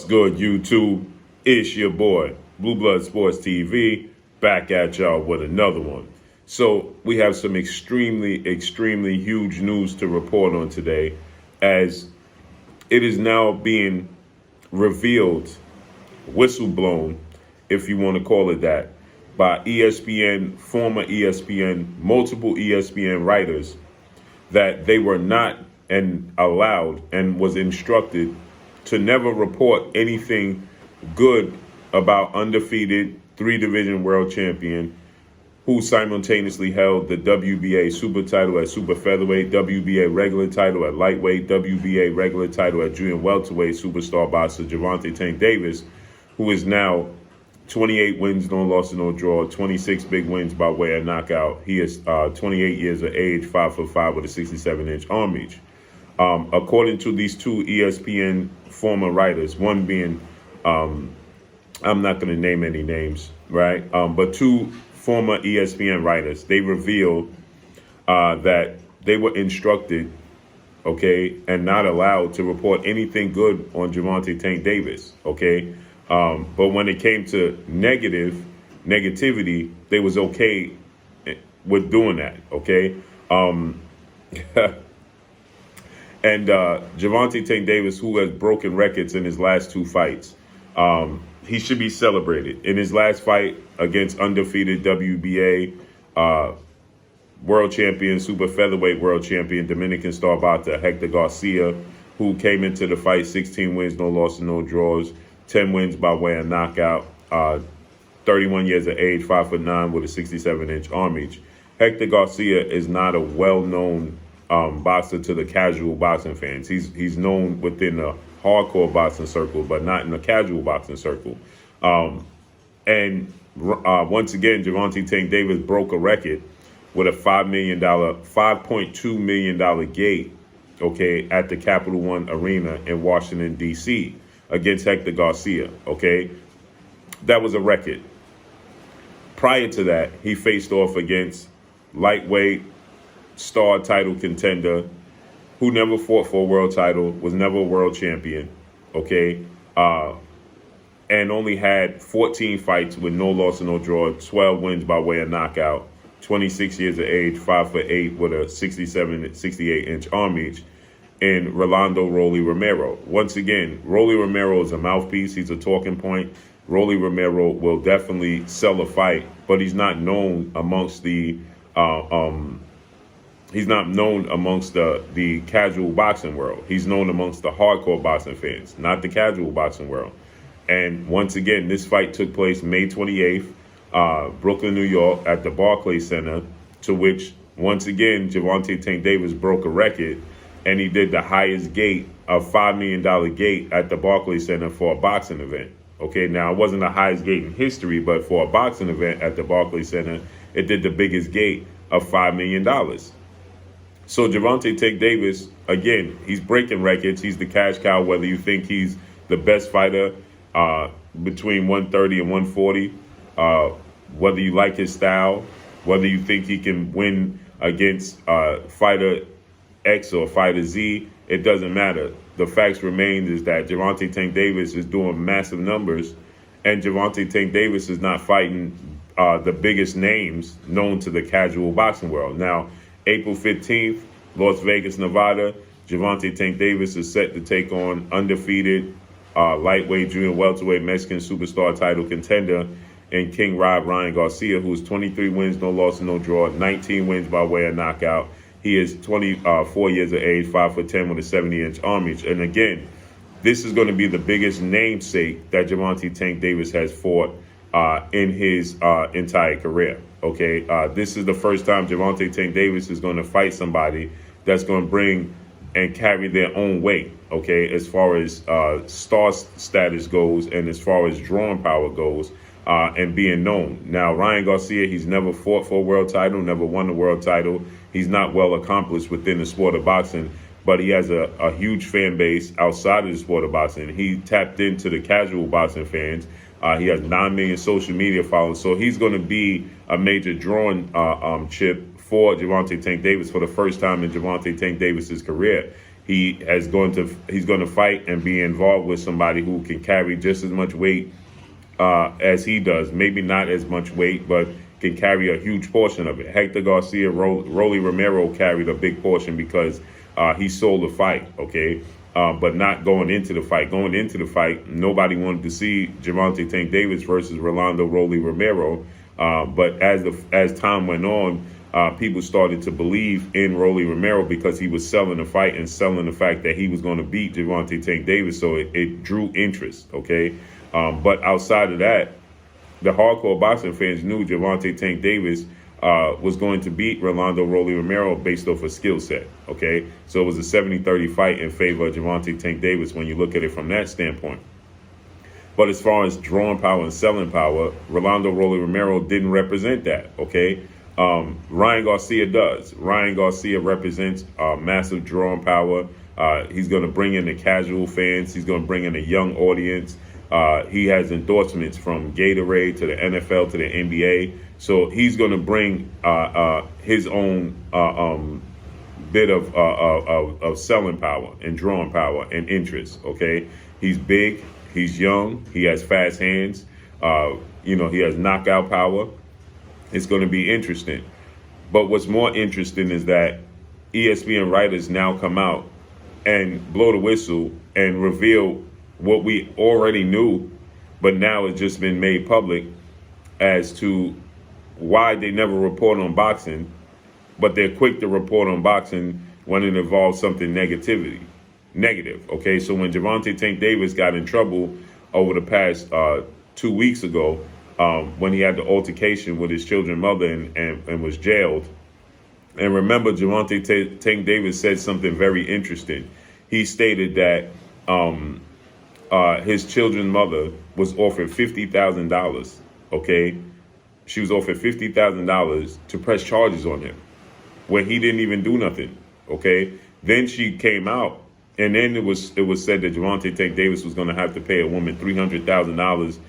good, YouTube? It's your boy, Blue Blood Sports TV, back at y'all with another one. So we have some extremely huge news to report on today, as it is now being revealed, whistleblown, if you want to call it that, by ESPN, former ESPN, multiple ESPN writers, that they were not allowed and was instructed to never report anything good about undefeated 3-division world champion who simultaneously held the WBA super title at super featherweight, WBA regular title at lightweight, WBA regular title at junior welterweight, superstar boxer Gervonta Tank Davis, who is now 28 wins, no loss, no draw, 26 big wins by way of knockout. He is 28 years of age, 5'5" with a 67-inch arm reach. According to these two ESPN former writers, one being, I'm not going to name any names, right? But two former ESPN writers, they revealed that they were instructed, okay, and not allowed to report anything good on Gervonta Tank Davis, okay? But when it came to negativity, they was okay with doing that, okay? And Gervonta Tank Davis, who has broken records in his last two fights, he should be celebrated. In his last fight against undefeated WBA world champion, super featherweight world champion, Dominican star boxer Hector Garcia, who came into the fight 16 wins, no loss, no draws, 10 wins by way of knockout, 31 years of age, 5'9" with a 67-inch arm reach. Hector Garcia is not a well-known boxer to the casual boxing fans. He's known within the hardcore boxing circle, but not in the casual boxing circle. And once again, Gervonta Tank Davis broke a record with a $5.2 million gate, okay, at the Capital One Arena in Washington, D.C. against Hector Garcia, okay? That was a record. Prior to that, he faced off against lightweight star title contender who never fought for a world title, was never a world champion, okay? And only had 14 fights with no loss and no draw, 12 wins by way of knockout, 26 years of age, 5'8" with a 68-inch arm reach, in Rolando Rolly Romero. Once again, Rolly Romero is a mouthpiece. He's a talking point. Rolly Romero will definitely sell a fight, but he's not known amongst the casual boxing world. He's known amongst the hardcore boxing fans, not the casual boxing world. And once again, this fight took place May 28th, Brooklyn, New York, at the Barclays Center, to which, once again, Gervonta Tank Davis broke a record, and he did the highest gate, a $5 million gate at the Barclays Center for a boxing event. Okay, now it wasn't the highest gate in history, but for a boxing event at the Barclays Center, it did the biggest gate of $5 million. So Gervonta Tank Davis, again, he's breaking records. He's the cash cow, whether you think he's the best fighter between 130 and 140, whether you like his style, whether you think he can win against fighter X or fighter Z, it doesn't matter. The facts remain is that Gervonta Tank Davis is doing massive numbers, and Gervonta Tank Davis is not fighting the biggest names known to the casual boxing world. Now, April 15th, Las Vegas, Nevada, Gervonta Tank Davis is set to take on undefeated lightweight, junior welterweight Mexican superstar title contender and King Ryan Garcia, who is 23 wins, no loss, no draw, 19 wins by way of knockout. He is 24 years of age, 5'10" with a 70-inch arm reach. And again, this is going to be the biggest namesake that Gervonta Tank Davis has fought in his entire career. Okay, this is the first time Gervonta Tank Davis is going to fight somebody that's going to bring and carry their own weight, okay, as far as star status goes and as far as drawing power goes, and being known. Now, Ryan Garcia, he's never fought for a world title, never won a world title. He's not well accomplished within the sport of boxing, but he has a huge fan base outside of the sport of boxing. He tapped into the casual boxing fans. He has 9 million social media followers, so he's going to be a major drawing chip for Gervonta Tank Davis for the first time in Gervonta Tank Davis's career. He's going to fight and be involved with somebody who can carry just as much weight as he does. Maybe not as much weight, but can carry a huge portion of it. Hector Garcia, Rolly Romero carried a big portion because he sold the fight, okay? But not going into the fight. Going into the fight, nobody wanted to see Gervonta Tank Davis versus Rolando Rolly Romero. But as time went on, people started to believe in Rolly Romero because he was selling the fight and selling the fact that he was going to beat Gervonta Tank Davis. So it drew interest, okay? But outside of that, the hardcore boxing fans knew Gervonta Tank Davis was going to beat Rolando Rolly Romero based off a skill set, okay? So it was a 70-30 fight in favor of Gervonta Tank Davis when you look at it from that standpoint. But as far as drawing power and selling power, Rolando Rolly Romero didn't represent that, okay? Ryan Garcia does. Ryan Garcia represents massive drawing power. He's going to bring in the casual fans. He's going to bring in a young audience. He has endorsements from Gatorade to the NFL to the NBA. So he's going to bring his own bit of selling power and drawing power and interest, okay? He's big. He's young. He has fast hands. He has knockout power. It's going to be interesting. But what's more interesting is that ESPN writers now come out and blow the whistle and reveal what we already knew, but now it's just been made public as to why they never report on boxing, but they're quick to report on boxing when it involves something negative. Okay, so when Gervonta Tank Davis got in trouble over the past 2 weeks ago, when he had the altercation with his children's mother and was jailed, and remember, Gervonta Tank Davis said something very interesting. He stated that his children's mother was offered $50,000, okay? She was offered $50,000 to press charges on him when he didn't even do nothing, okay? Then she came out, and then it was said that Gervonta Tank Davis was going to have to pay a woman $300,000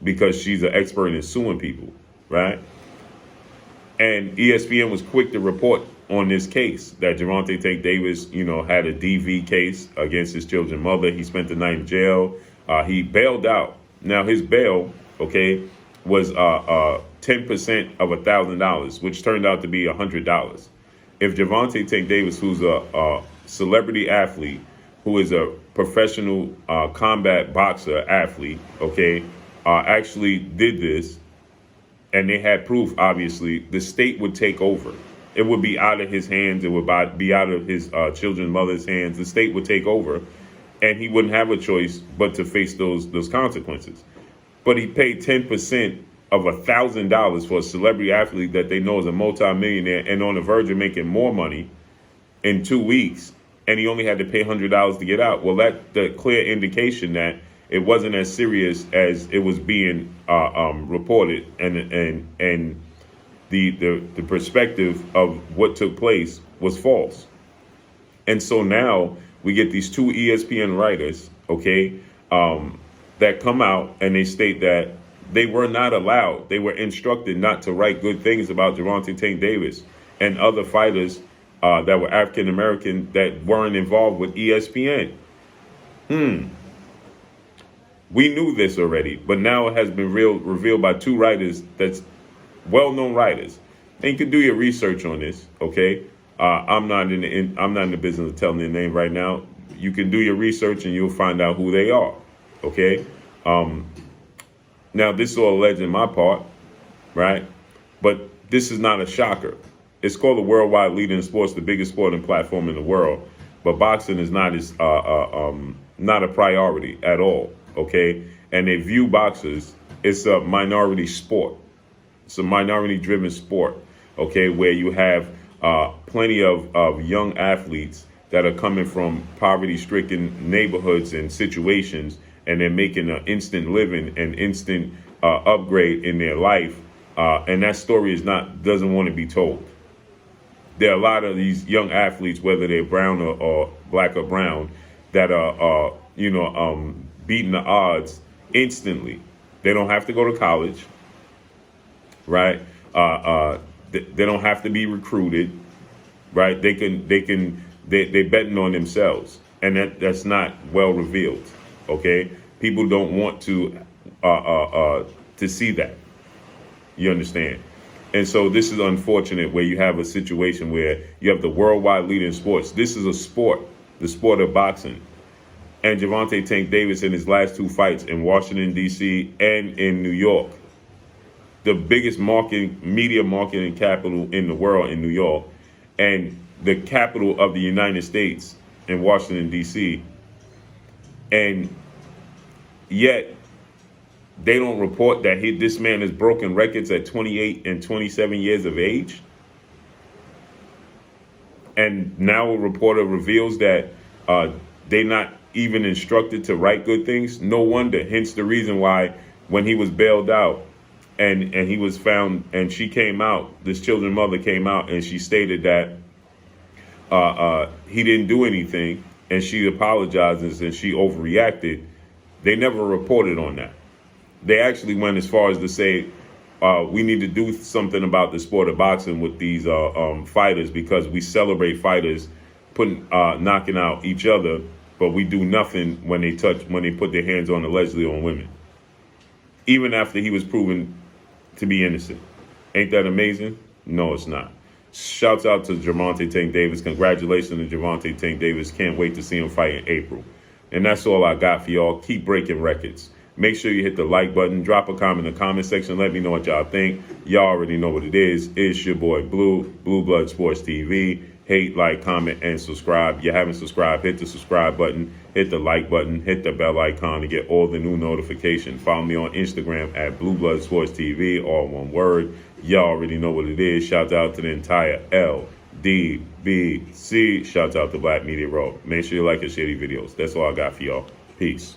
because she's an expert in suing people, right? And ESPN was quick to report on this case that Gervonta Tank Davis, had a DV case against his children's mother. He spent the night in jail. He bailed out. Now his bail, okay, was 10% of $1,000, which turned out to be $100. If Gervonta Tank Davis, who's a celebrity athlete, who is a professional combat boxer athlete, okay, actually did this, and they had proof, obviously, the state would take over. It would be out of his hands. It would be out of his children's mother's hands. The state would take over, and he wouldn't have a choice but to face those consequences. But he paid 10% of $1,000 for a celebrity athlete that they know is a multimillionaire and on the verge of making more money in 2 weeks, and he only had to pay $100 to get out. Well, that's the clear indication that it wasn't as serious as it was being reported, and the perspective of what took place was false. And so now we get these two ESPN writers, okay, that come out and they state that they were not allowed, they were instructed not to write good things about Gervonta Tank Davis and other fighters that were African American that weren't involved with ESPN. We knew this already, but now it has been revealed by two writers that's well-known writers. And you can do your research on this, okay? I'm not in the business of telling their name right now. You can do your research and you'll find out who they are, okay? Now, this is all alleged in my part, right? But this is not a shocker. It's called the worldwide leader in sports, the biggest sporting platform in the world. But boxing is not a priority at all, okay? And they view boxers, it's a minority sport. It's a minority-driven sport, okay, where you have plenty of young athletes that are coming from poverty-stricken neighborhoods and situations, and they're making an instant living, an instant upgrade in their life, and that story doesn't want to be told. There are a lot of these young athletes, whether they're brown or black or brown, that are beating the odds instantly. They don't have to go to college, right? They don't have to be recruited, right? They can They betting on themselves, and that's not well revealed. Okay, people don't want to see that. You understand? And so this is unfortunate where you have a situation where you have the worldwide leader in sports. This is a sport, the sport of boxing. And Gervonta Tank Davis in his last 2 fights in Washington, D.C. and in New York, the biggest media marketing capital in the world in New York, and the capital of the United States in Washington, D.C. And yet they don't report that this man has broken records at 28 and 27 years of age. And now a reporter reveals that they're not even instructed to write good things. No wonder. Hence the reason why when he was bailed out and he was found, and she came out, this children's mother came out, and she stated that he didn't do anything, and she apologizes and she overreacted. They never reported on that. They actually went as far as to say, we need to do something about the sport of boxing with these fighters, because we celebrate fighters knocking out each other, but we do nothing when they put their hands on allegedly on women, even after he was proven to be innocent. Ain't that amazing? No, it's not. Shouts out to Gervonta Tank Davis. Congratulations to Gervonta Tank Davis. Can't wait to see him fight in April. And that's all I got for y'all. Keep breaking records. Make sure you hit the like button. Drop a comment in the comment section. Let me know what y'all think. Y'all already know what it is. It's your boy Blue Blood Sports TV. Hate, like, comment, and subscribe. If you haven't subscribed, hit the subscribe button. Hit the like button. Hit the bell icon to get all the new notifications. Follow me on Instagram at Blue Blood Sports TV, all one word. Y'all already know what it is. Shout out to the entire LDBC. Shout out to Black Media Row. Make sure you like and share these videos. That's all I got for y'all. Peace.